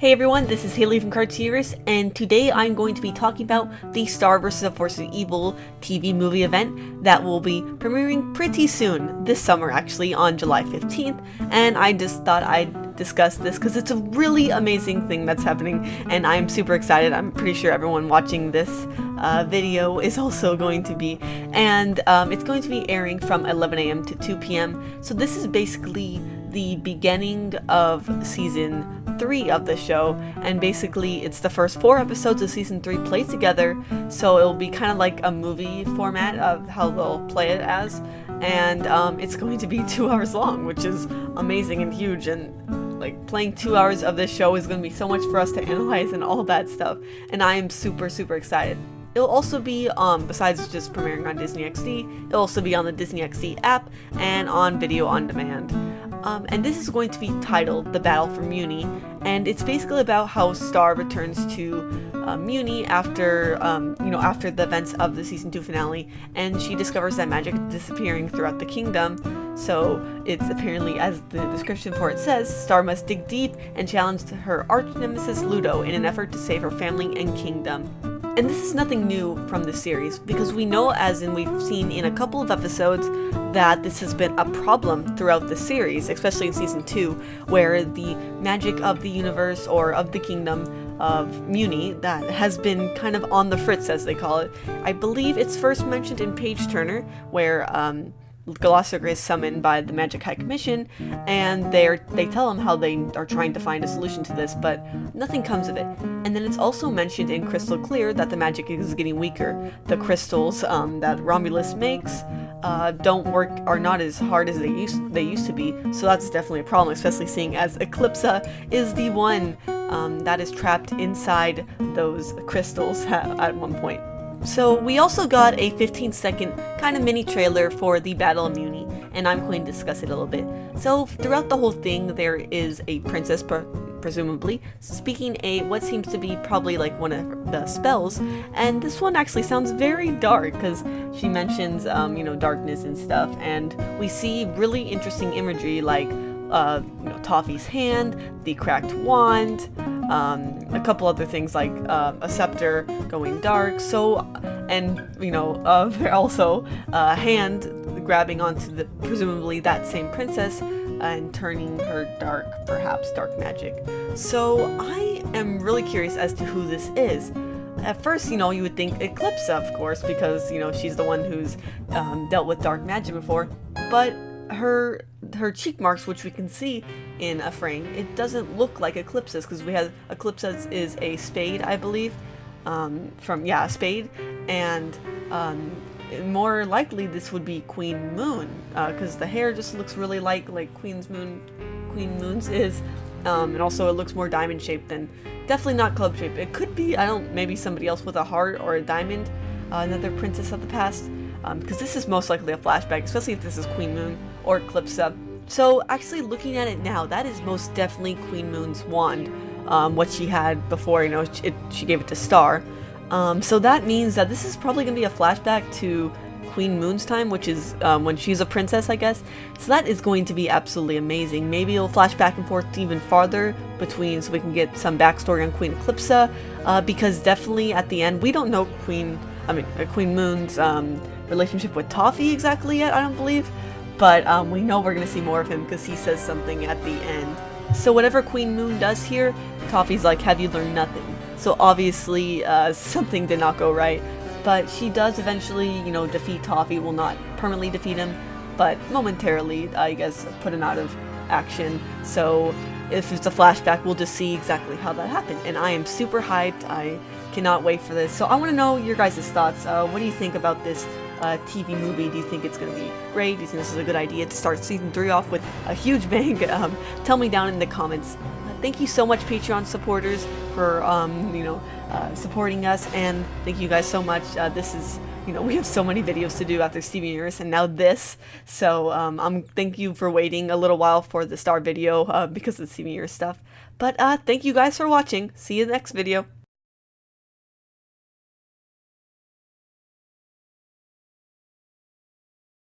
Hey everyone, this is Haley from Cartoonist, and today I'm going to be talking about the Star vs. the Force of Evil TV movie event that will be premiering pretty soon, this summer actually, on July 15th, and I just thought I'd discuss this because it's a really amazing thing that's happening, and I'm super excited. I'm pretty sure everyone watching this video is also going to be, and it's going to be airing from 11 a.m. to 2 p.m, so this is basically the beginning of season 3 of the show, and basically it's the first 4 episodes of season 3 played together, so it'll be kind of like a movie format of how they'll play it as, and it's going to be 2 hours long, which is amazing and huge, and like playing 2 hours of this show is going to be so much for us to analyze and all that stuff, and I am super excited. It'll also be, besides just premiering on Disney XD, it'll also be on the Disney XD app and on video on demand. And this is going to be titled The Battle for Mewni, and it's basically about how Star returns to Mewni after, after the events of the season 2 finale, and she discovers that magic is disappearing throughout the kingdom. So it's apparently, as the description for it says, Star must dig deep and challenge her arch nemesis Ludo in an effort to save her family and kingdom. And this is nothing new from this series, because we know, as in we've seen in a couple of episodes, that this has been a problem throughout the series, especially in season 2, where the magic of the universe, or of the kingdom of Mewni, that has been kind of on the fritz, as they call it. I believe it's first mentioned in Page Turner, where Galactic is summoned by the Magic High Commission, and they tell him how they are trying to find a solution to this, but nothing comes of it. And then it's also mentioned in Crystal Clear that the magic is getting weaker. The crystals that Romulus makes are not as hard as they used to be, so that's definitely a problem, especially seeing as Eclipsa is the one that is trapped inside those crystals at one point. So we also got a 15-second kind of mini trailer for the Battle of Mewni, and I'm going to discuss it a little bit. So throughout the whole thing, there is a princess, presumably, speaking what seems to be probably like one of the spells, and this one actually sounds very dark, because she mentions, darkness and stuff, and we see really interesting imagery like Toffee's hand, the cracked wand, a couple other things like a scepter going dark. So, and also a hand grabbing onto presumably that same princess and turning her perhaps dark magic. So I am really curious as to who this is. At first, you would think Eclipsa, of course, because she's the one who's dealt with dark magic before, but her cheek marks, which we can see in a frame, it doesn't look like Eclipsa's, because we have Eclipsa's is a spade, I believe, a spade, and more likely this would be Queen Moon, because the hair just looks really like Queen Moon's is, and also it looks more diamond shaped than, definitely not club shaped. It could be, maybe somebody else with a heart or a diamond, another princess of the past. Because this is most likely a flashback, especially if this is Queen Moon or Eclipsa. So actually looking at it now, that is most definitely Queen Moon's wand, what she had before, she gave it to Star. So that means that this is probably going to be a flashback to Queen Moon's time, which is when she's a princess, I guess. So that is going to be absolutely amazing. Maybe it'll flash back and forth even farther between, so we can get some backstory on Queen Eclipsa, because definitely at the end, we don't know Queen Moon's relationship with Toffee exactly yet, I don't believe, but we know we're going to see more of him because he says something at the end. So whatever Queen Moon does here, Toffee's like, have you learned nothing? So obviously something did not go right, but she does eventually, defeat Toffee. Will not permanently defeat him, but momentarily, I guess, put him out of action. So if it's a flashback, we'll just see exactly how that happened, and I am super hyped. I cannot wait for this. So I want to know your guys' thoughts. What do you think about this TV movie? Do you think it's going to be great? Do you think this is a good idea to start season 3 off with a huge bang? Tell me down in the comments. Thank you so much, Patreon supporters, for supporting us, and thank you guys so much. This is, we have so many videos to do after Steven Universe and now this, so thank you for waiting a little while for the Star video because of the Steven Universe stuff. But thank you guys for watching. See you in the next video.